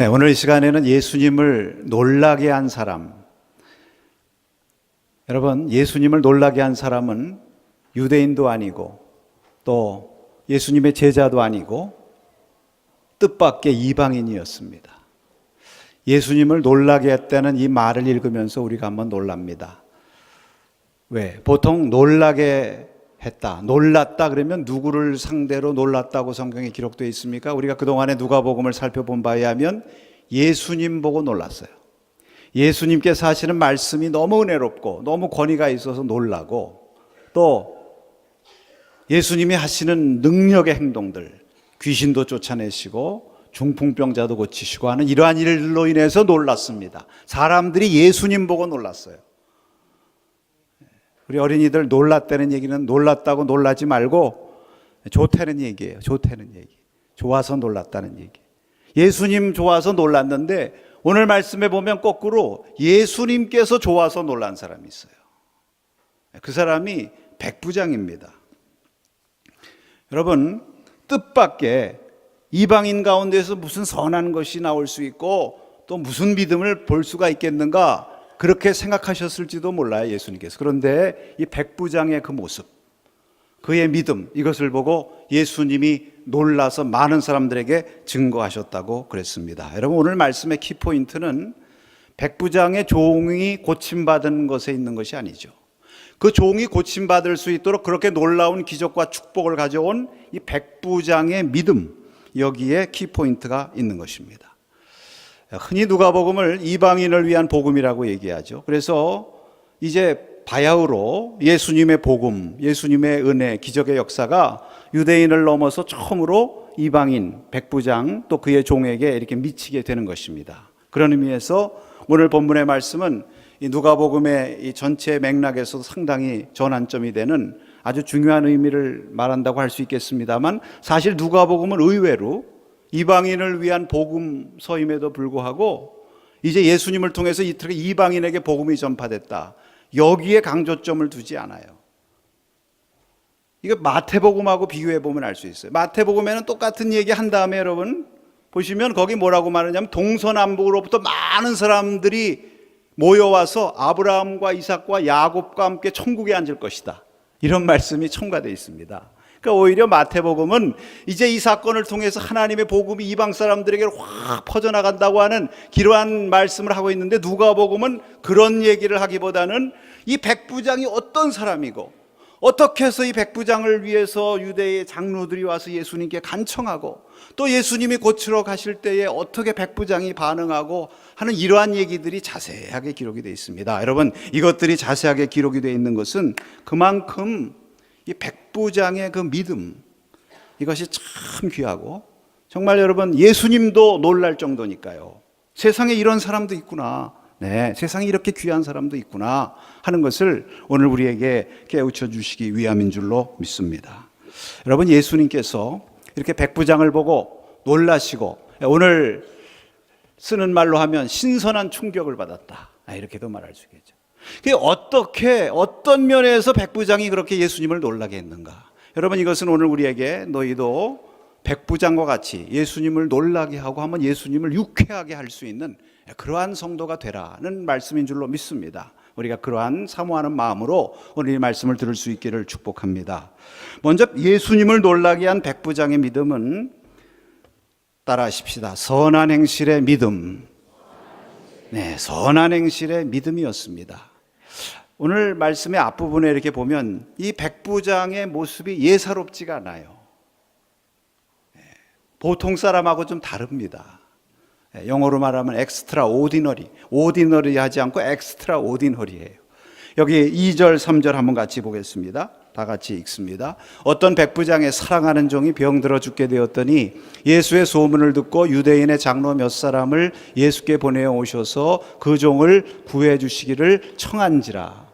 네, 오늘 이 시간에는 예수님을 놀라게 한 사람. 여러분, 예수님을 놀라게 한 사람은 유대인도 아니고 또 예수님의 제자도 아니고 뜻밖의 이방인이었습니다. 예수님을 놀라게 했다는 이 말을 읽으면서 우리가 한번 놀랍니다. 왜? 보통 놀라게 했다, 놀랐다 그러면 누구를 상대로 놀랐다고 성경에 기록되어 있습니까? 우리가 그동안에 누가복음을 살펴본 바에 하면 예수님 보고 놀랐어요. 예수님께서 하시는 말씀이 너무 은혜롭고 너무 권위가 있어서 놀라고, 또 예수님이 하시는 능력의 행동들, 귀신도 쫓아내시고 중풍병자도 고치시고 하는 이러한 일로 인해서 놀랐습니다. 사람들이 예수님 보고 놀랐어요. 우리 어린이들 놀랐다는 얘기는 놀랐다고 놀라지 말고 좋다는 얘기예요. 좋다는 얘기. 좋아서 놀랐다는 얘기. 예수님 좋아서 놀랐는데 오늘 말씀에 보면 거꾸로 예수님께서 좋아서 놀란 사람이 있어요. 그 사람이 백부장입니다. 여러분, 뜻밖의 이방인 가운데서 무슨 선한 것이 나올 수 있고 또 무슨 믿음을 볼 수가 있겠는가, 그렇게 생각하셨을지도 몰라요, 예수님께서. 그런데 이 백부장의 그 모습, 그의 믿음, 이것을 보고 예수님이 놀라서 많은 사람들에게 증거하셨다고 그랬습니다. 여러분, 오늘 말씀의 키포인트는 백부장의 종이 고침받은 것에 있는 것이 아니죠. 그 종이 고침받을 수 있도록 그렇게 놀라운 기적과 축복을 가져온 이 백부장의 믿음, 여기에 키포인트가 있는 것입니다. 흔히 누가복음을 이방인을 위한 복음이라고 얘기하죠. 그래서 이제 바야흐로 예수님의 복음, 예수님의 은혜, 기적의 역사가 유대인을 넘어서 처음으로 이방인, 백부장 또 그의 종에게 이렇게 미치게 되는 것입니다. 그런 의미에서 오늘 본문의 말씀은 이 누가복음의 이 전체 맥락에서도 상당히 전환점이 되는 아주 중요한 의미를 말한다고 할 수 있겠습니다만, 사실 누가복음은 의외로 이방인을 위한 복음서임에도 불구하고 이제 예수님을 통해서 이방인에게 복음이 전파됐다, 여기에 강조점을 두지 않아요. 이거 마태복음하고 비교해 보면 알 수 있어요. 마태복음에는 똑같은 얘기 한 다음에 여러분 보시면 거기 뭐라고 말하냐면 동서남북으로부터 많은 사람들이 모여와서 아브라함과 이삭과 야곱과 함께 천국에 앉을 것이다, 이런 말씀이 첨가되어 있습니다. 그러니까 오히려 마태복음은 이제 이 사건을 통해서 하나님의 복음이 이방 사람들에게 확 퍼져나간다고 하는 기로한 말씀을 하고 있는데, 누가복음은 그런 얘기를 하기보다는 이 백부장이 어떤 사람이고 어떻게 해서 이 백부장을 위해서 유대의 장로들이 와서 예수님께 간청하고 또 예수님이 고치러 가실 때에 어떻게 백부장이 반응하고 하는 이러한 얘기들이 자세하게 기록이 되어 있습니다. 여러분, 이것들이 자세하게 기록이 되어 있는 것은 그만큼 이 백부장의 그 믿음, 이것이 참 귀하고 정말 여러분 예수님도 놀랄 정도니까요. 세상에 이런 사람도 있구나, 네, 세상에 이렇게 귀한 사람도 있구나 하는 것을 오늘 우리에게 깨우쳐 주시기 위함인 줄로 믿습니다. 여러분, 예수님께서 이렇게 백부장을 보고 놀라시고, 오늘 쓰는 말로 하면 신선한 충격을 받았다, 이렇게도 말할 수 있겠죠. 어떻게, 어떤 면에서 백부장이 그렇게 예수님을 놀라게 했는가? 여러분, 이것은 오늘 우리에게 너희도 백부장과 같이 예수님을 놀라게 하고 한번 예수님을 유쾌하게 할 수 있는 그러한 성도가 되라는 말씀인 줄로 믿습니다. 우리가 그러한 사모하는 마음으로 오늘 이 말씀을 들을 수 있기를 축복합니다. 먼저 예수님을 놀라게 한 백부장의 믿음은 따라하십시다. 선한 행실의 믿음. 네, 선한 행실의 믿음이었습니다. 오늘 말씀의 앞부분에 이렇게 보면 이 백부장의 모습이 예사롭지가 않아요. 보통 사람하고 좀 다릅니다. 영어로 말하면 엑스트라 오디너리, 오디너리 하지 않고 엑스트라 오디너리예요. 여기 2절 3절 한번 같이 보겠습니다. 다 같이 읽습니다. 어떤 백부장의 사랑하는 종이 병들어 죽게 되었더니 예수의 소문을 듣고 유대인의 장로 몇 사람을 예수께 보내어 오셔서 그 종을 구해 주시기를 청한지라.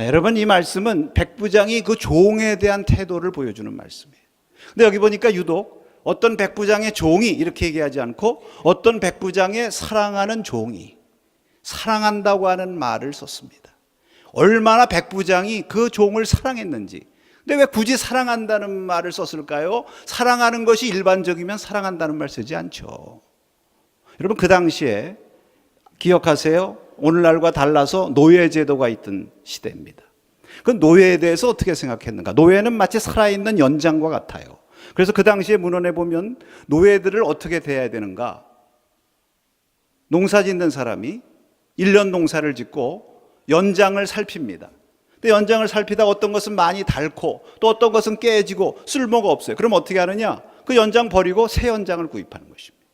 여러분, 이 말씀은 백부장이 그 종에 대한 태도를 보여주는 말씀이에요. 근데 여기 보니까 유독 어떤 백부장의 종이 이렇게 얘기하지 않고 어떤 백부장의 사랑하는 종이, 사랑한다고 하는 말을 썼습니다. 얼마나 백부장이 그 종을 사랑했는지. 근데 왜 굳이 사랑한다는 말을 썼을까요? 사랑하는 것이 일반적이면 사랑한다는 말 쓰지 않죠. 여러분 그 당시에 기억하세요? 오늘날과 달라서 노예제도가 있던 시대입니다. 그 노예에 대해서 어떻게 생각했는가? 노예는 마치 살아있는 연장과 같아요. 그래서 그 당시에 문헌에 보면 노예들을 어떻게 대해야 되는가? 농사 짓는 사람이 1년 농사를 짓고 연장을 살핍니다. 근데 연장을 살피다 어떤 것은 많이 닳고 또 어떤 것은 깨지고 쓸모가 없어요. 그럼 어떻게 하느냐? 그 연장 버리고 새 연장을 구입하는 것입니다.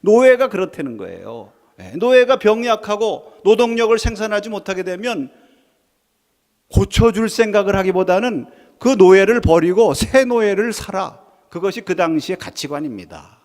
노예가 그렇다는 거예요. 노예가 병약하고 노동력을 생산하지 못하게 되면 고쳐줄 생각을 하기보다는 그 노예를 버리고 새 노예를 사라. 그것이 그 당시의 가치관입니다.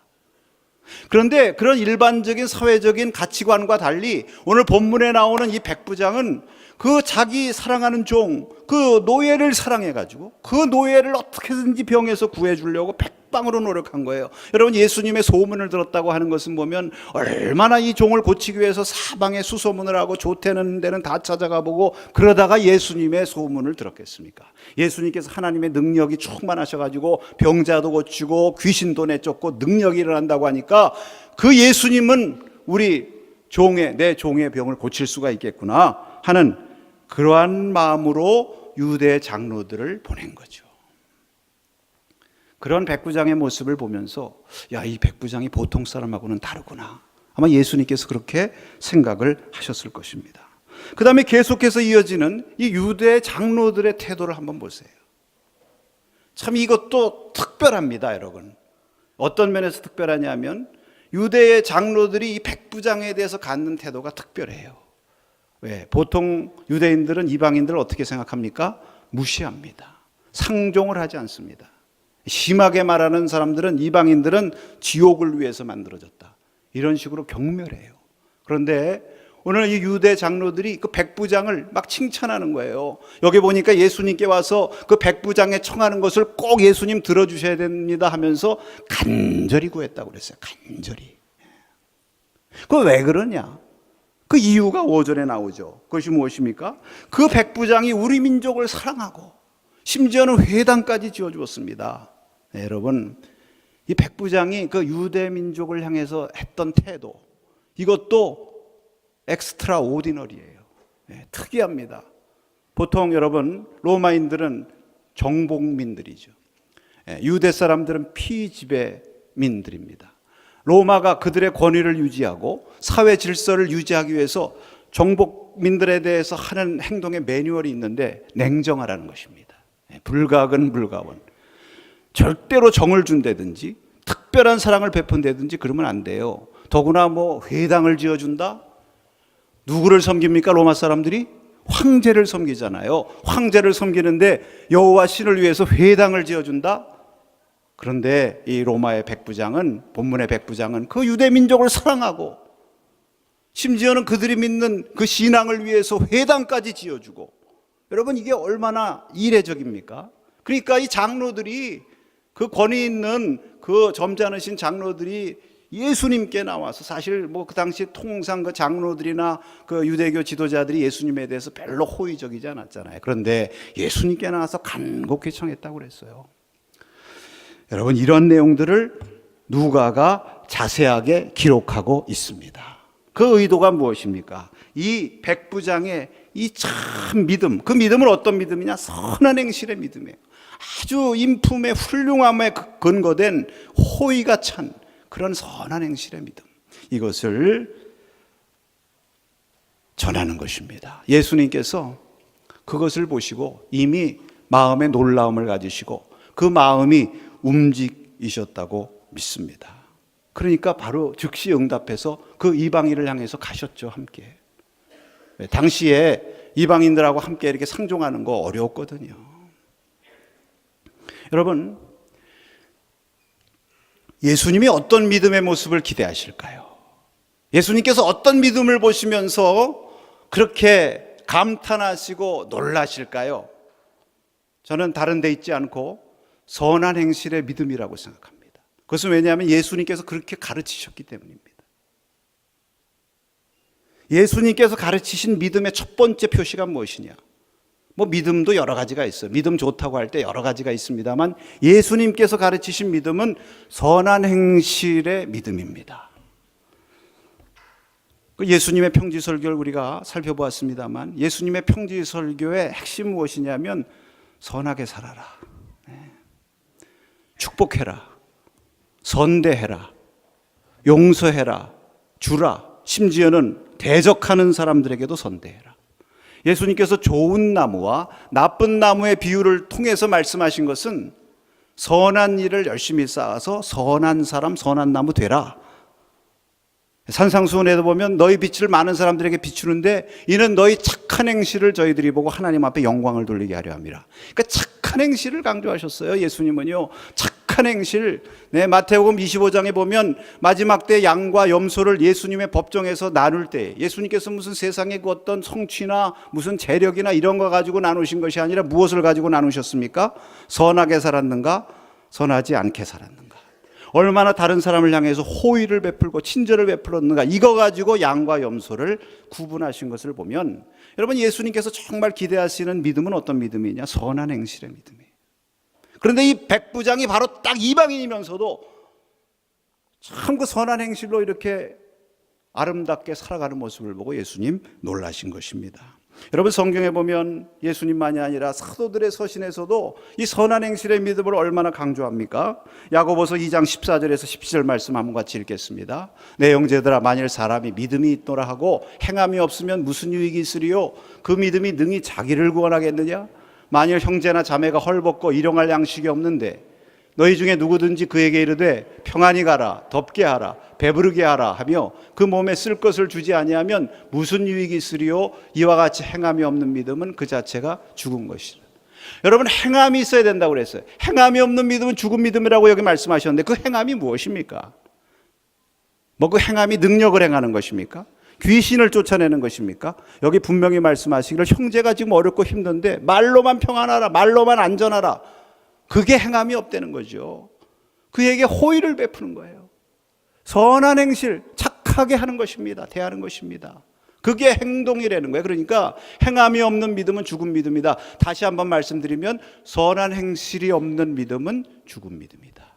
그런데 그런 일반적인 사회적인 가치관과 달리 오늘 본문에 나오는 이 백부장은 그 자기 사랑하는 종, 그 노예를 사랑해가지고 그 노예를 어떻게든지 병에서 구해주려고 백방으로 노력한 거예요. 여러분 예수님의 소문을 들었다고 하는 것은 보면 얼마나 이 종을 고치기 위해서 사방에 수소문을 하고 좋다는 데는 다 찾아가 보고 그러다가 예수님의 소문을 들었겠습니까? 예수님께서 하나님의 능력이 충만하셔가지고 병자도 고치고 귀신도 내쫓고 능력이 일어난다고 하니까 그 예수님은 내 종의 병을 고칠 수가 있겠구나 하는 그러한 마음으로 유대 장로들을 보낸 거죠. 그런 백부장의 모습을 보면서 이 백부장이 보통 사람하고는 다르구나. 아마 예수님께서 그렇게 생각을 하셨을 것입니다. 그 다음에 계속해서 이어지는 이 유대 장로들의 태도를 한번 보세요. 참 이것도 특별합니다, 여러분. 어떤 면에서 특별하냐면 유대의 장로들이 이 백부장에 대해서 갖는 태도가 특별해요. 왜? 보통 유대인들은 이방인들을 어떻게 생각합니까? 무시합니다. 상종을 하지 않습니다. 심하게 말하는 사람들은 이방인들은 지옥을 위해서 만들어졌다. 이런 식으로 경멸해요. 그런데 오늘 이 유대 장로들이 그 백부장을 막 칭찬하는 거예요. 여기 보니까 예수님께 와서 그 백부장에 청하는 것을 꼭 예수님 들어주셔야 됩니다 하면서 간절히 구했다고 그랬어요. 간절히. 그거 왜 그러냐? 그 이유가 5절에 나오죠. 그것이 무엇입니까? 그 백부장이 우리 민족을 사랑하고 심지어는 회당까지 지어주었습니다. 네, 여러분 이 백부장이 그 유대 민족을 향해서 했던 태도 이것도 엑스트라 오디너리예요. 네, 특이합니다. 보통 여러분 로마인들은 정복민들이죠. 네, 유대 사람들은 피지배민들입니다. 로마가 그들의 권위를 유지하고 사회 질서를 유지하기 위해서 정복민들에 대해서 하는 행동의 매뉴얼이 있는데 냉정하라는 것입니다. 불가근 불가원. 절대로 정을 준다든지 특별한 사랑을 베푼다든지 그러면 안 돼요. 더구나 회당을 지어준다? 누구를 섬깁니까? 로마 사람들이? 황제를 섬기잖아요. 황제를 섬기는데 여호와 신을 위해서 회당을 지어준다? 그런데 이 로마의 백부장은, 본문의 백부장은 그 유대 민족을 사랑하고 심지어는 그들이 믿는 그 신앙을 위해서 회당까지 지어주고, 여러분 이게 얼마나 이례적입니까? 그러니까 이 장로들이, 그 권위 있는 그 점잖으신 장로들이 예수님께 나와서, 사실 그 당시 통상 그 장로들이나 그 유대교 지도자들이 예수님에 대해서 별로 호의적이지 않았잖아요. 그런데 예수님께 나와서 간곡히 청했다고 그랬어요. 여러분 이런 내용들을 누가가 자세하게 기록하고 있습니다. 그 의도가 무엇입니까? 이 백부장의 이 참 믿음, 그 믿음은 어떤 믿음이냐? 선한 행실의 믿음이에요. 아주 인품의 훌륭함에 근거된 호의가 찬 그런 선한 행실의 믿음, 이것을 전하는 것입니다. 예수님께서 그것을 보시고 이미 마음의 놀라움을 가지시고 그 마음이 움직이셨다고 믿습니다. 그러니까 바로 즉시 응답해서 그 이방인을 향해서 가셨죠, 함께. 당시에 이방인들하고 함께 이렇게 상종하는 거 어려웠거든요. 여러분, 예수님이 어떤 믿음의 모습을 기대하실까요? 예수님께서 어떤 믿음을 보시면서 그렇게 감탄하시고 놀라실까요? 저는 다른 데 있지 않고 선한 행실의 믿음이라고 생각합니다. 그것은 왜냐하면 예수님께서 그렇게 가르치셨기 때문입니다. 예수님께서 가르치신 믿음의 첫 번째 표시가 무엇이냐? 믿음도 여러 가지가 있어요. 믿음 좋다고 할 때 여러 가지가 있습니다만 예수님께서 가르치신 믿음은 선한 행실의 믿음입니다. 예수님의 평지설교를 우리가 살펴보았습니다만 예수님의 평지설교의 핵심 무엇이냐면 선하게 살아라, 축복해라, 선대해라, 용서해라, 주라, 심지어는 대적하는 사람들에게도 선대해라. 예수님께서 좋은 나무와 나쁜 나무의 비유를 통해서 말씀하신 것은 선한 일을 열심히 쌓아서 선한 사람, 선한 나무 되라. 산상수훈에도 보면 너희 빛을 많은 사람들에게 비추는데 이는 너희 착한 행실을 저희들이 보고 하나님 앞에 영광을 돌리게 하려 함이라. 그러니까 착한 행실을 강조하셨어요. 예수님은요, 착한 행실. 마태복음 25장에 보면 마지막 때 양과 염소를 예수님의 법정에서 나눌 때 예수님께서 무슨 세상의 그 어떤 성취나 무슨 재력이나 이런 거 가지고 나누신 것이 아니라 무엇을 가지고 나누셨습니까? 선하게 살았는가, 선하지 않게 살았는가, 얼마나 다른 사람을 향해서 호의를 베풀고 친절을 베풀었는가, 이거 가지고 양과 염소를 구분하신 것을 보면 여러분, 예수님께서 정말 기대하시는 믿음은 어떤 믿음이냐? 선한 행실의 믿음이에요. 그런데 이 백부장이 바로 딱 이방인이면서도 참 그 선한 행실로 이렇게 아름답게 살아가는 모습을 보고 예수님 놀라신 것입니다. 여러분, 성경에 보면 예수님만이 아니라 사도들의 서신에서도 이 선한 행실의 믿음을 얼마나 강조합니까? 야고보서 2장 14절에서 17절 말씀 한번 같이 읽겠습니다. 내 형제들아, 만일 사람이 믿음이 있노라 하고 행함이 없으면 무슨 유익이 있으리요? 그 믿음이 능히 자기를 구원하겠느냐? 만일 형제나 자매가 헐벗고 일용할 양식이 없는데 너희 중에 누구든지 그에게 이르되 평안히 가라, 덥게 하라, 배부르게 하라 하며 그 몸에 쓸 것을 주지 아니하면 무슨 유익이 있으리요? 이와 같이 행함이 없는 믿음은 그 자체가 죽은 것이라. 여러분, 행함이 있어야 된다고 그랬어요. 행함이 없는 믿음은 죽은 믿음이라고 여기 말씀하셨는데 그 행함이 무엇입니까? 그 행함이 능력을 행하는 것입니까? 귀신을 쫓아내는 것입니까? 여기 분명히 말씀하시기를 형제가 지금 어렵고 힘든데 말로만 평안하라, 말로만 안전하라, 그게 행함이 없다는 거죠. 그에게 호의를 베푸는 거예요. 선한 행실, 착하게 하는 것입니다. 대하는 것입니다. 그게 행동이라는 거예요. 그러니까 행함이 없는 믿음은 죽은 믿음이다. 다시 한번 말씀드리면 선한 행실이 없는 믿음은 죽은 믿음이다.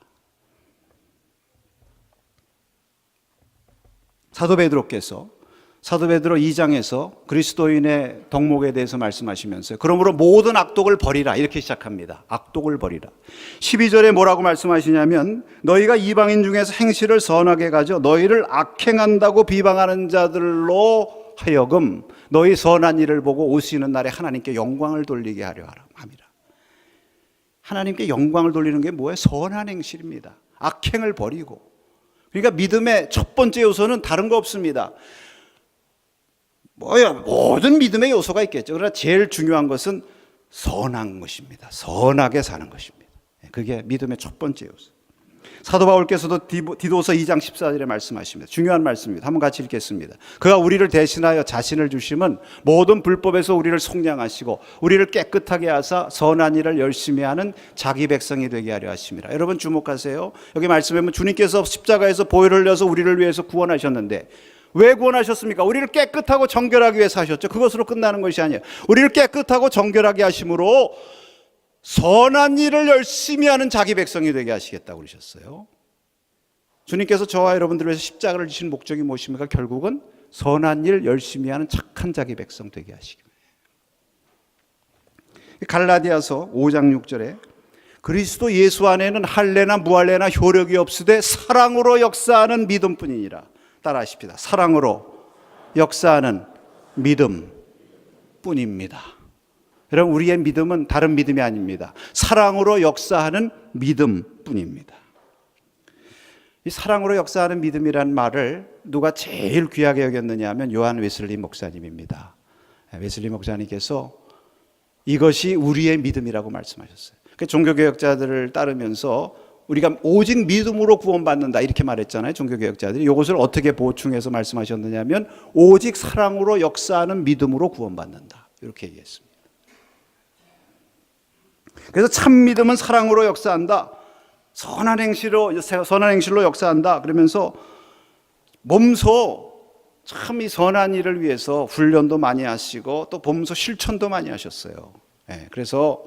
사도 베드로 2장에서 그리스도인의 덕목에 대해서 말씀하시면서 그러므로 모든 악독을 버리라 이렇게 시작합니다. 악독을 버리라. 12절에 뭐라고 말씀하시냐면 너희가 이방인 중에서 행실을 선하게 가져 너희를 악행한다고 비방하는 자들로 하여금 너희 선한 일을 보고 오시는 날에 하나님께 영광을 돌리게 하려 함이라. 하나님께 영광을 돌리는 게 뭐예요? 선한 행실입니다. 악행을 버리고. 그러니까 믿음의 첫 번째 요소는 다른 거 없습니다. 모든 믿음의 요소가 있겠죠. 그러나 제일 중요한 것은 선한 것입니다. 선하게 사는 것입니다. 그게 믿음의 첫 번째 요소. 사도 바울께서도 디도서 2장 14절에 말씀하십니다. 중요한 말씀입니다. 한번 같이 읽겠습니다. 그가 우리를 대신하여 자신을 주심은 모든 불법에서 우리를 속량하시고 우리를 깨끗하게 하사 선한 일을 열심히 하는 자기 백성이 되게 하려 하심이라. 여러분 주목하세요. 여기 말씀에 보면 주님께서 십자가에서 보혈을 흘려서 우리를 위해서 구원하셨는데 왜 구원하셨습니까? 우리를 깨끗하고 정결하기 위해서 하셨죠. 그것으로 끝나는 것이 아니에요. 우리를 깨끗하고 정결하게 하심으로 선한 일을 열심히 하는 자기 백성이 되게 하시겠다고 그러셨어요. 주님께서 저와 여러분들을 위해서 십자가를 지신 목적이 무엇입니까? 결국은 선한 일 열심히 하는 착한 자기 백성 되게 하시기 위해서. 갈라디아서 5장 6절에 그리스도 예수 안에는 할례나 무할례나 효력이 없으되 사랑으로 역사하는 믿음뿐이니라. 따라하십시다. 사랑으로 역사하는 믿음뿐입니다. 여러분, 우리의 믿음은 다른 믿음이 아닙니다. 사랑으로 역사하는 믿음뿐입니다. 이 사랑으로 역사하는 믿음이란 말을 누가 제일 귀하게 여겼느냐 하면 요한 웨슬리 목사님입니다. 웨슬리 목사님께서 이것이 우리의 믿음이라고 말씀하셨어요. 종교개혁자들을 따르면서 우리가 오직 믿음으로 구원받는다 이렇게 말했잖아요. 종교개혁자들이 이것을 어떻게 보충해서 말씀하셨느냐면 오직 사랑으로 역사하는 믿음으로 구원받는다 이렇게 얘기했습니다. 그래서 참 믿음은 사랑으로 역사한다. 선한 행실로 역사한다. 그러면서 몸소 참 이 선한 일을 위해서 훈련도 많이 하시고 또 몸소 실천도 많이 하셨어요. 그래서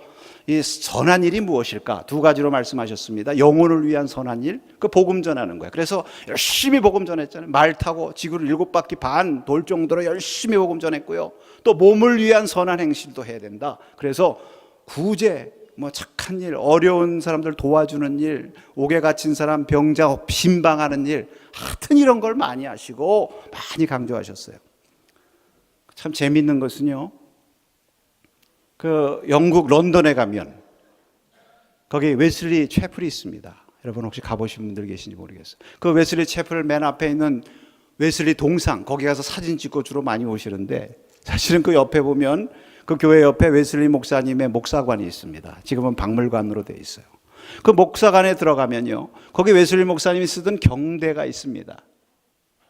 이 선한 일이 무엇일까? 두 가지로 말씀하셨습니다. 영혼을 위한 선한 일, 그 복음 전하는 거예요. 그래서 열심히 복음 전했잖아요. 말 타고 지구를 7바퀴 반 돌 정도로 열심히 복음 전했고요. 또 몸을 위한 선한 행실도 해야 된다. 그래서 구제, 착한 일, 어려운 사람들 도와주는 일, 옥에 갇힌 사람 병자 신방하는 일, 하여튼 이런 걸 많이 하시고 많이 강조하셨어요. 참 재밌는 것은요, 그 영국 런던에 가면 거기 웨슬리 채플이 있습니다. 여러분 혹시 가보신 분들 계신지 모르겠어요. 그 웨슬리 채플 맨 앞에 있는 웨슬리 동상, 거기 가서 사진 찍고 주로 많이 오시는데, 사실은 그 옆에 보면 그 교회 옆에 웨슬리 목사님의 목사관이 있습니다. 지금은 박물관으로 되어 있어요. 그 목사관에 들어가면요, 거기 웨슬리 목사님이 쓰던 경대가 있습니다.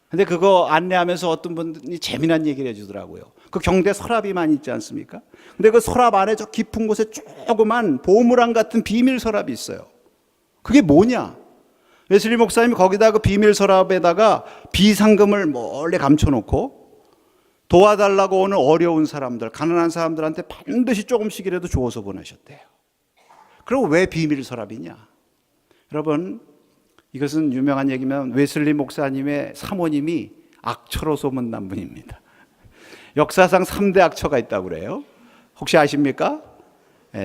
근데 그거 안내하면서 어떤 분이 재미난 얘기를 해주더라고요. 그 경대 서랍이 많이 있지 않습니까? 근데 그 서랍 안에 저 깊은 곳에 조그만 보물함 같은 비밀 서랍이 있어요. 그게 뭐냐? 웨슬리 목사님이 거기다 그 비밀 서랍에다가 비상금을 몰래 감춰놓고 도와달라고 오는 어려운 사람들, 가난한 사람들한테 반드시 조금씩이라도 주어서 보내셨대요. 그럼 왜 비밀 서랍이냐? 여러분, 이것은 유명한 얘기면 웨슬리 목사님의 사모님이 악처로 소문난 분입니다. 역사상 3대 악처가 있다고 그래요. 혹시 아십니까?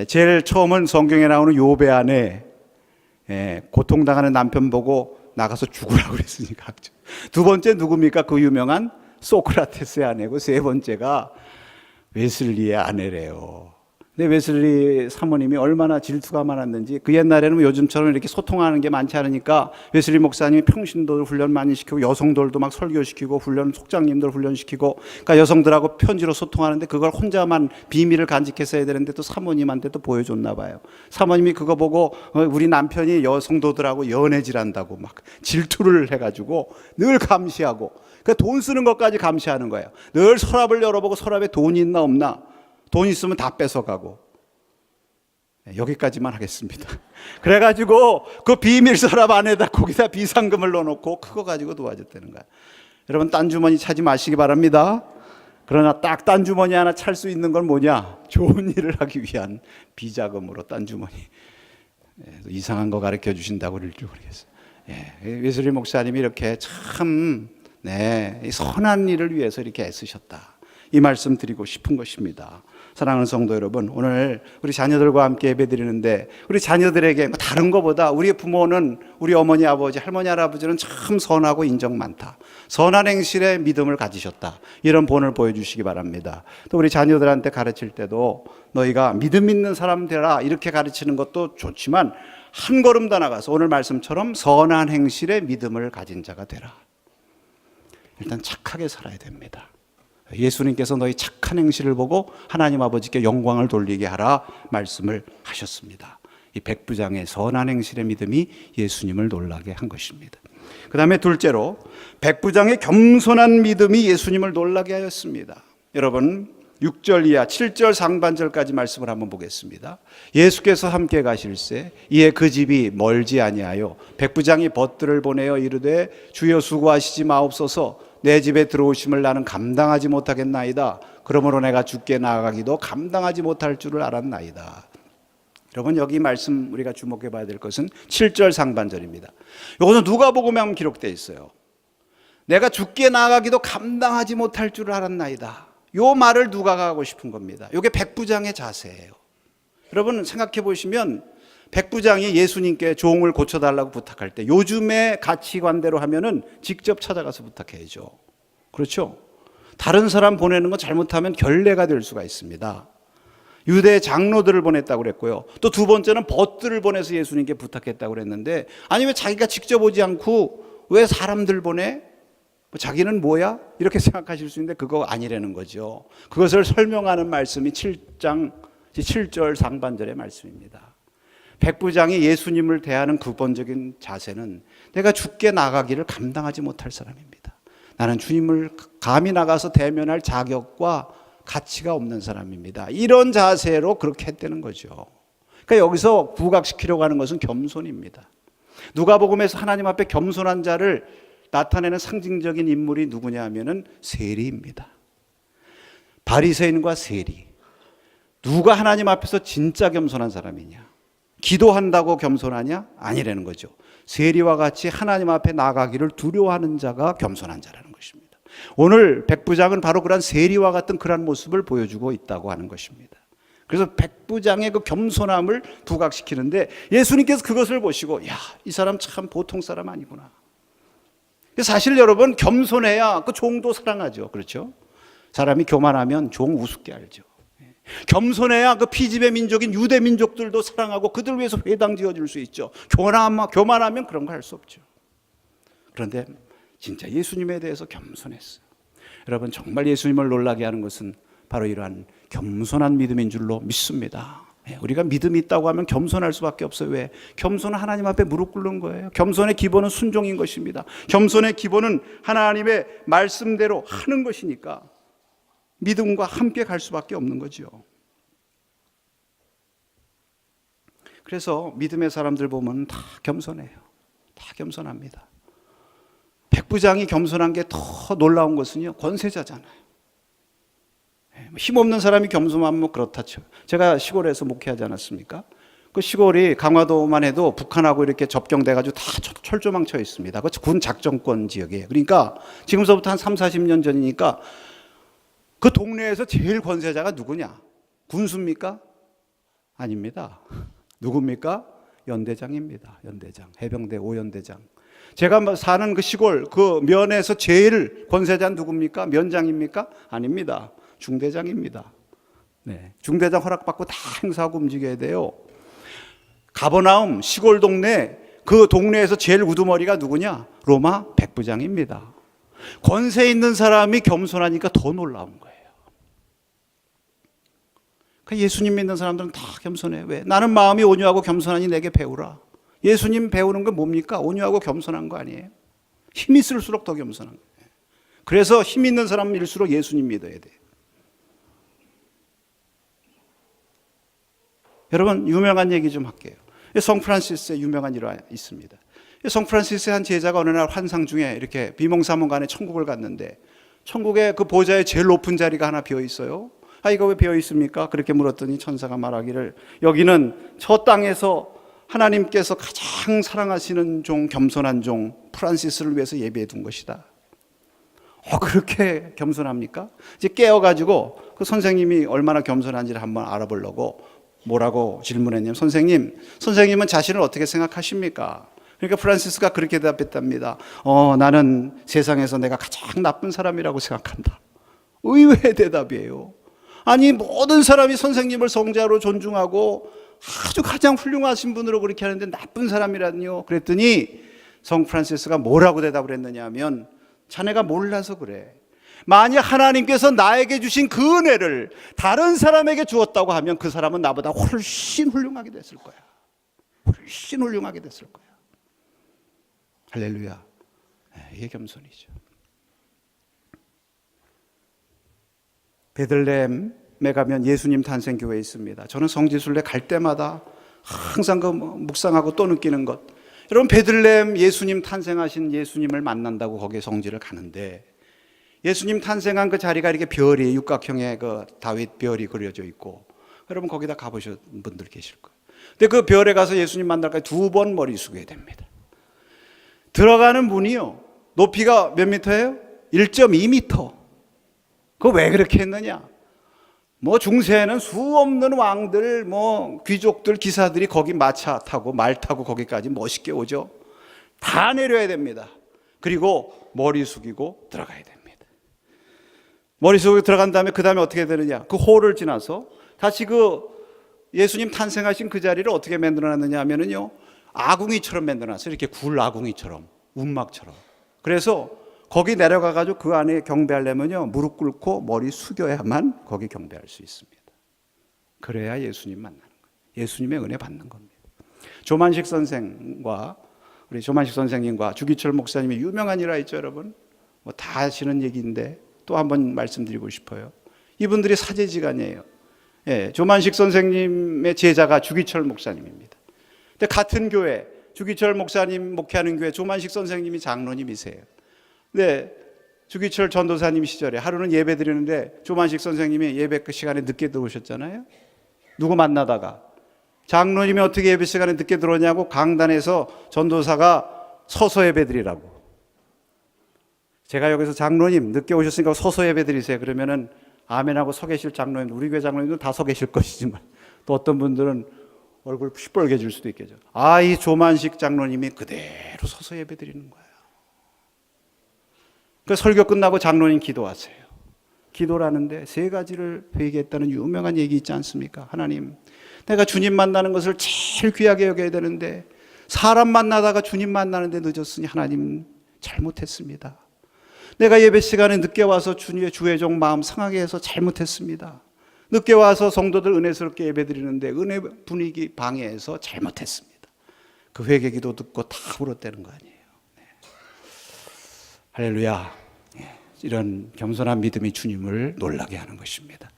제일 처음은 성경에 나오는 욥의 아내, 고통당하는 남편 보고 나가서 죽으라고 그랬으니까 악처. 두 번째 누굽니까? 그 유명한 소크라테스의 아내고, 세 번째가 웨슬리의 아내래요. 근데 웨슬리 사모님이 얼마나 질투가 많았는지, 그 옛날에는 요즘처럼 이렇게 소통하는 게 많지 않으니까 웨슬리 목사님이 평신도를 훈련 많이 시키고 여성들도 막 설교시키고 속장님들 훈련시키고, 그러니까 여성들하고 편지로 소통하는데 그걸 혼자만 비밀을 간직해서 해야 되는데 또 사모님한테도 보여줬나 봐요. 사모님이 그거 보고 우리 남편이 여성도들하고 연애질한다고 막 질투를 해가지고 늘 감시하고, 그러니까 돈 쓰는 것까지 감시하는 거예요. 늘 서랍을 열어보고 서랍에 돈이 있나 없나, 돈 있으면 다 뺏어가고. 여기까지만 하겠습니다. 그래가지고 그 비밀 서랍 안에다 거기다 비상금을 넣어놓고 그거 가지고 도와줬다는 거야. 여러분, 딴 주머니 차지 마시기 바랍니다. 그러나 딱 딴 주머니 하나 찰 수 있는 건 뭐냐? 좋은 일을 하기 위한 비자금으로 딴 주머니. 이상한 거 가르쳐 주신다고 그럴 줄 모르겠어요. 웨슬리 목사님이 이렇게 참 선한 일을 위해서 이렇게 애쓰셨다, 이 말씀 드리고 싶은 것입니다. 사랑하는 성도 여러분, 오늘 우리 자녀들과 함께 예배드리는데, 우리 자녀들에게 다른 것보다 우리 부모는, 우리 어머니 아버지 할머니 할아버지는 참 선하고 인정 많다, 선한 행실에 믿음을 가지셨다, 이런 본을 보여주시기 바랍니다. 또 우리 자녀들한테 가르칠 때도 너희가 믿음 있는 사람 되라, 이렇게 가르치는 것도 좋지만 한 걸음 더 나가서 오늘 말씀처럼 선한 행실에 믿음을 가진 자가 되라. 일단 착하게 살아야 됩니다. 예수님께서 너희 착한 행실을 보고 하나님 아버지께 영광을 돌리게 하라 말씀을 하셨습니다. 이 백부장의 선한 행실의 믿음이 예수님을 놀라게 한 것입니다. 그 다음에 둘째로, 백부장의 겸손한 믿음이 예수님을 놀라게 하였습니다. 여러분, 6절 이하 7절 상반절까지 말씀을 한번 보겠습니다. 예수께서 함께 가실새 이에 그 집이 멀지 아니하여 백부장이 벗들을 보내어 이르되 주여 수고하시지 마옵소서, 내 집에 들어오심을 나는 감당하지 못하겠나이다. 그러므로 내가 주께 나아가기도 감당하지 못할 줄을 알았나이다. 여러분, 여기 말씀 우리가 주목해 봐야 될 것은 7절 상반절입니다. 이것은 누가복음에 한번 기록되어 있어요. 내가 주께 나아가기도 감당하지 못할 줄을 알았나이다. 이 말을 누가가 하고 싶은 겁니다. 이게 백부장의 자세예요. 여러분, 생각해 보시면 백부장이 예수님께 종을 고쳐달라고 부탁할 때 요즘의 가치관대로 하면은 직접 찾아가서 부탁해야죠. 그렇죠? 다른 사람 보내는 거 잘못하면 결례가 될 수가 있습니다. 유대 장로들을 보냈다고 그랬고요. 또 두 번째는 벗들을 보내서 예수님께 부탁했다고 그랬는데, 아니 왜 자기가 직접 오지 않고 왜 사람들 보내? 자기는 뭐야? 이렇게 생각하실 수 있는데 그거 아니라는 거죠. 그것을 설명하는 말씀이 7절 상반절의 말씀입니다. 백부장이 예수님을 대하는 기본적인 자세는 내가 주께 나가기를 감당하지 못할 사람입니다. 나는 주님을 감히 나가서 대면할 자격과 가치가 없는 사람입니다. 이런 자세로 그렇게 했다는 거죠. 그러니까 여기서 부각시키려고 하는 것은 겸손입니다. 누가복음에서 하나님 앞에 겸손한 자를 나타내는 상징적인 인물이 누구냐 하면은 세리입니다. 바리새인과 세리. 누가 하나님 앞에서 진짜 겸손한 사람이냐? 기도한다고 겸손하냐? 아니라는 거죠. 세리와 같이 하나님 앞에 나가기를 두려워하는 자가 겸손한 자라는 것입니다. 오늘 백부장은 바로 그런 세리와 같은 그런 모습을 보여주고 있다고 하는 것입니다. 그래서 백부장의 그 겸손함을 부각시키는데 예수님께서 그것을 보시고 야, 이 사람 참 보통 사람 아니구나. 사실 여러분 겸손해야 그 종도 사랑하죠. 그렇죠? 사람이 교만하면 종 우습게 알죠. 겸손해야 그 피지배 민족인 유대 민족들도 사랑하고 그들 위해서 회당 지어줄 수 있죠. 교만하면 그런 거 할 수 없죠. 그런데 진짜 예수님에 대해서 겸손했어요. 여러분 정말 예수님을 놀라게 하는 것은 바로 이러한 겸손한 믿음인 줄로 믿습니다. 우리가 믿음이 있다고 하면 겸손할 수밖에 없어요. 왜? 겸손은 하나님 앞에 무릎 꿇는 거예요. 겸손의 기본은 순종인 것입니다. 겸손의 기본은 하나님의 말씀대로 하는 것이니까 믿음과 함께 갈 수밖에 없는 거죠. 그래서 믿음의 사람들 보면 다 겸손해요. 다 겸손합니다. 백부장이 겸손한 게 더 놀라운 것은요, 권세자잖아요. 힘없는 사람이 겸손하면 뭐 그렇다 쳐. 제가 시골에서 목회하지 않았습니까? 그 시골이 강화도만 해도 북한하고 이렇게 접경돼가지고 다 철조망 쳐 있습니다. 그 군 작전권 지역이에요. 그러니까 지금서부터 한 3, 40년 전이니까 그 동네에서 제일 권세자가 누구냐? 군수입니까? 아닙니다. 누굽니까? 연대장입니다. 연대장. 해병대 5연대장. 제가 사는 그 시골 그 면에서 제일 권세자는 누굽니까? 면장입니까? 아닙니다. 중대장입니다. 네. 중대장 허락받고 다 행사하고 움직여야 돼요. 가버나움 시골 동네 그 동네에서 제일 우두머리가 누구냐? 로마 백부장입니다. 권세 있는 사람이 겸손하니까 더 놀라운 거예요. 예수님 믿는 사람들은 다 겸손해요. 왜? 나는 마음이 온유하고 겸손하니 내게 배우라. 예수님 배우는 건 뭡니까? 온유하고 겸손한 거 아니에요? 힘 있을수록 더 겸손한 거예요. 그래서 힘 있는 사람일수록 예수님 믿어야 돼요. 여러분 유명한 얘기 좀 할게요. 성 프란시스의 유명한 일화 있습니다. 성 프란시스의 한 제자가 어느 날 환상 중에 이렇게 비몽사몽간에 천국을 갔는데 천국에 그 보좌에 제일 높은 자리가 하나 비어 있어요. 아, 이거 왜 비어 있습니까? 그렇게 물었더니 천사가 말하기를 여기는 저 땅에서 하나님께서 가장 사랑하시는 종, 겸손한 종 프란시스를 위해서 예배해 둔 것이다. 그렇게 겸손합니까? 이제 깨어가지고 그 선생님이 얼마나 겸손한지를 한번 알아보려고 뭐라고 질문했냐면 선생님은 자신을 어떻게 생각하십니까? 그러니까 프란시스가 그렇게 대답했답니다. 나는 세상에서 내가 가장 나쁜 사람이라고 생각한다. 의외의 대답이에요. 아니 모든 사람이 선생님을 성자로 존중하고 아주 가장 훌륭하신 분으로 그렇게 하는데 나쁜 사람이라니요. 그랬더니 성 프란시스가 뭐라고 대답을 했느냐 하면 자네가 몰라서 그래. 만약 하나님께서 나에게 주신 그 은혜를 다른 사람에게 주었다고 하면 그 사람은 나보다 훨씬 훌륭하게 됐을 거야. 훨씬 훌륭하게 됐을 거야. 할렐루야. 이게 겸손이죠. 베들레헴에 가면 예수님 탄생교회 있습니다. 저는 성지순례 갈 때마다 항상 그 묵상하고 또 느끼는 것. 여러분 베들레헴 예수님 탄생하신 예수님을 만난다고 거기에 성지를 가는데 예수님 탄생한 그 자리가 이렇게 별이 육각형의 그 다윗 별이 그려져 있고 여러분 거기다 가보신 분들 계실 거예요. 근데 그 별에 가서 예수님 만날까 2번 머리 숙여야 됩니다. 들어가는 문이요 높이가 몇 미터예요? 1.2미터. 그거 왜 그렇게 했느냐? 뭐 중세에는 수 없는 왕들, 뭐 귀족들, 기사들이 거기 마차 타고 말 타고 거기까지 멋있게 오죠. 다 내려야 됩니다. 그리고 머리 숙이고 들어가야 됩니다. 머리 숙이고 들어간 다음에 그 다음에 어떻게 되느냐? 그 홀을 지나서 다시 그 예수님 탄생하신 그 자리를 어떻게 만들어놨느냐 하면은요 아궁이처럼 만들어놨어요. 이렇게 굴 아궁이처럼 운막처럼. 그래서 거기 내려가가지고 그 안에 경배하려면요 무릎 꿇고 머리 숙여야만 거기 경배할 수 있습니다. 그래야 예수님 만나는 거예요. 예수님의 은혜 받는 겁니다. 조만식 선생과 우리 조만식 선생님과 주기철 목사님의 유명한 일화 있죠, 여러분. 뭐 다 아시는 얘기인데 또 한번 말씀드리고 싶어요. 이분들이 사제지간이에요. 예, 조만식 선생님의 제자가 주기철 목사님입니다. 근데 같은 교회 주기철 목사님 목회하는 교회 조만식 선생님이 장로님이세요. 네, 주기철 전도사님 시절에 하루는 예배 드리는데 조만식 선생님이 예배 그 시간에 늦게 들어오셨잖아요. 누구 만나다가 장로님이 어떻게 예배 시간에 늦게 들어오냐고 강단에서 전도사가 서서 예배 드리라고. 제가 여기서 장로님 늦게 오셨으니까 서서 예배 드리세요. 그러면은 아멘하고 서 계실 장로님, 우리 교회 장로님도 다 서 계실 것이지만 또 어떤 분들은 얼굴 시뻘개질 수도 있겠죠. 이 조만식 장로님이 그대로 서서 예배 드리는 거예요. 그 설교 끝나고 장로님 기도하세요. 기도라는데 세 가지를 회개했다는 유명한 얘기 있지 않습니까? 하나님, 내가 주님 만나는 것을 제일 귀하게 여겨야 되는데 사람 만나다가 주님 만나는데 늦었으니 하나님 잘못했습니다. 내가 예배 시간에 늦게 와서 주님의 주의 종 마음 상하게 해서 잘못했습니다. 늦게 와서 성도들 은혜스럽게 예배 드리는데 은혜 분위기 방해해서 잘못했습니다. 그 회개 기도 듣고 다 울었다는 거 아니에요. 네. 할렐루야. 네. 이런 겸손한 믿음이 주님을 놀라게 하는 것입니다.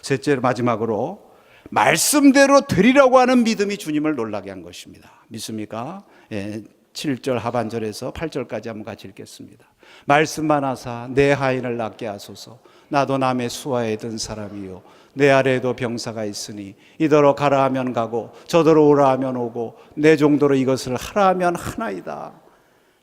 셋째로 마지막으로 말씀대로 되리라고 하는 믿음이 주님을 놀라게 한 것입니다. 믿습니까? 예, 7절 하반절에서 8절까지 한번 같이 읽겠습니다. 말씀만 하사 내 하인을 낫게 하소서. 나도 남의 수하에 든 사람이요 내 아래에도 병사가 있으니 이더러 가라 하면 가고 저더러 오라 하면 오고 내 정도로 이것을 하라 하면 하나이다.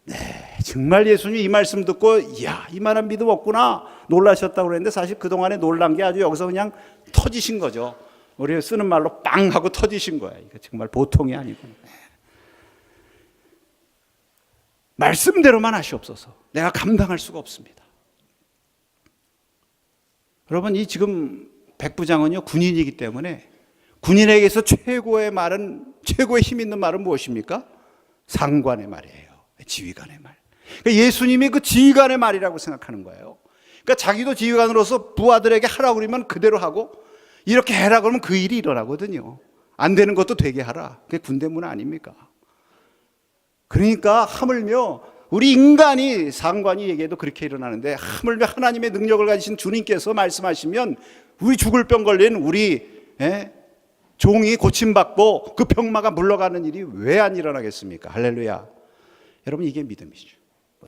네, 정말 예수님이 이 말씀 듣고 이야, 이만한 믿음 없구나 놀라셨다고 그랬는데 사실 그동안에 놀란 게 아주 여기서 그냥 터지신 거죠. 우리가 쓰는 말로 빵 하고 터지신 거야. 이거 정말 보통이 아니고. 말씀대로만 하시옵소서. 내가 감당할 수가 없습니다. 여러분, 이 지금 백부장은요 군인이기 때문에 군인에게서 최고의 말은, 최고의 힘 있는 말은 무엇입니까? 상관의 말이에요. 지휘관의 말. 그러니까 예수님이 그 지휘관의 말이라고 생각하는 거예요. 그러니까 자기도 지휘관으로서 부하들에게 하라고 그러면 그대로 하고 이렇게 해라 그러면 그 일이 일어나거든요. 안 되는 것도 되게 하라. 그게 군대 문화 아닙니까? 그러니까 하물며 우리 인간이 상관이 얘기해도 그렇게 일어나는데 하물며 하나님의 능력을 가지신 주님께서 말씀하시면 우리 죽을 병 걸린 우리 종이 고침받고 그 병마가 물러가는 일이 왜 안 일어나겠습니까? 할렐루야. 여러분, 이게 믿음이죠.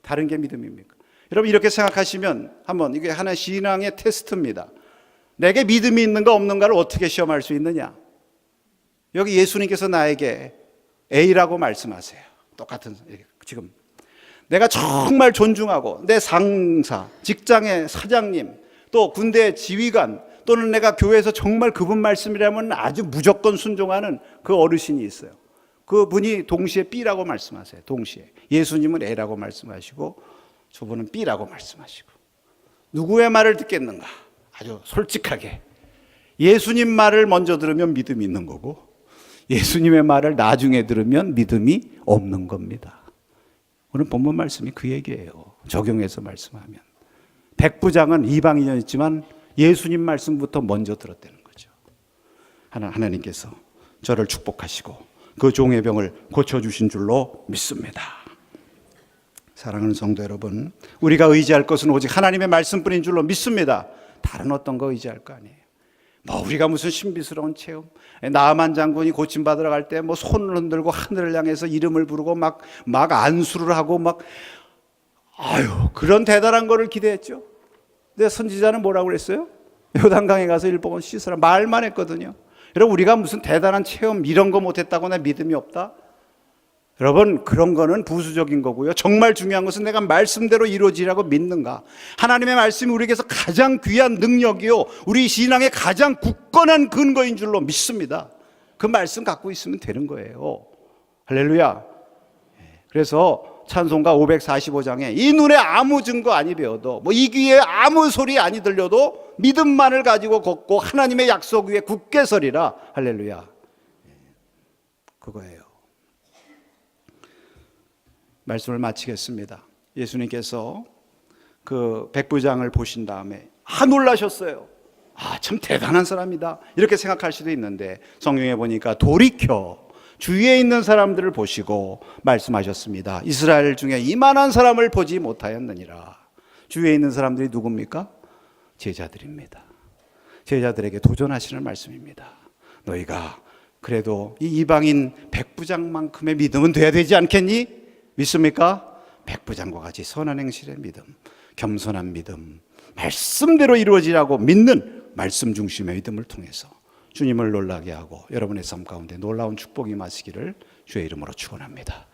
다른 게 믿음입니까? 여러분, 이렇게 생각하시면 한번 이게 하나의 신앙의 테스트입니다. 내게 믿음이 있는가 없는가를 어떻게 시험할 수 있느냐? 여기 예수님께서 나에게 A라고 말씀하세요. 똑같은, 지금 내가 정말 존중하고 내 상사, 직장의 사장님, 또 군대 지휘관, 또는 내가 교회에서 정말 그분 말씀이라면 아주 무조건 순종하는 그 어르신이 있어요. 그분이 동시에 B라고 말씀하세요. 동시에. 예수님은 A라고 말씀하시고 저분은 B라고 말씀하시고. 누구의 말을 듣겠는가? 아주 솔직하게. 예수님 말을 먼저 들으면 믿음이 있는 거고 예수님의 말을 나중에 들으면 믿음이 없는 겁니다. 오늘 본문 말씀이 그 얘기예요. 적용해서 말씀하면. 백부장은 이방인이었지만 예수님 말씀부터 먼저 들었다는 거죠. 하나님께서 저를 축복하시고 그 종의 병을 고쳐주신 줄로 믿습니다. 사랑하는 성도 여러분, 우리가 의지할 것은 오직 하나님의 말씀뿐인 줄로 믿습니다. 다른 어떤 거 의지할 거 아니에요. 우리가 무슨 신비스러운 체험, 나만 장군이 고침받으러 갈 때 손을 흔들고 하늘을 향해서 이름을 부르고 막 안수를 하고 그런 대단한 거를 기대했죠. 근데 선지자는 뭐라고 그랬어요? 요단강에 가서 일복은 씻으라 말만 했거든요. 여러분, 우리가 무슨 대단한 체험 이런 거 못했다고 나 믿음이 없다? 여러분, 그런 거는 부수적인 거고요. 정말 중요한 것은 내가 말씀대로 이루어지라고 믿는가. 하나님의 말씀이 우리에게서 가장 귀한 능력이요, 우리 신앙의 가장 굳건한 근거인 줄로 믿습니다. 그 말씀 갖고 있으면 되는 거예요. 할렐루야. 그래서 찬송가 545장에 이 눈에 아무 증거 아니 배워도 이 귀에 아무 소리 아니 들려도 믿음만을 가지고 걷고 하나님의 약속 위에 굳게 서리라. 할렐루야. 그거예요. 말씀을 마치겠습니다. 예수님께서 그 백부장을 보신 다음에 놀라셨어요. 참 대단한 사람이다 이렇게 생각할 수도 있는데 성경에 보니까 돌이켜 주위에 있는 사람들을 보시고 말씀하셨습니다. 이스라엘 중에 이만한 사람을 보지 못하였느니라. 주위에 있는 사람들이 누굽니까? 제자들입니다. 제자들에게 도전하시는 말씀입니다. 너희가 그래도 이 이방인 백부장만큼의 믿음은 돼야 되지 않겠니? 믿습니까? 백부장과 같이 선한 행실의 믿음, 겸손한 믿음, 말씀대로 이루어지라고 믿는 말씀 중심의 믿음을 통해서 주님을 놀라게 하고 여러분의 삶 가운데 놀라운 축복이 임하시기를 주의 이름으로 축원합니다.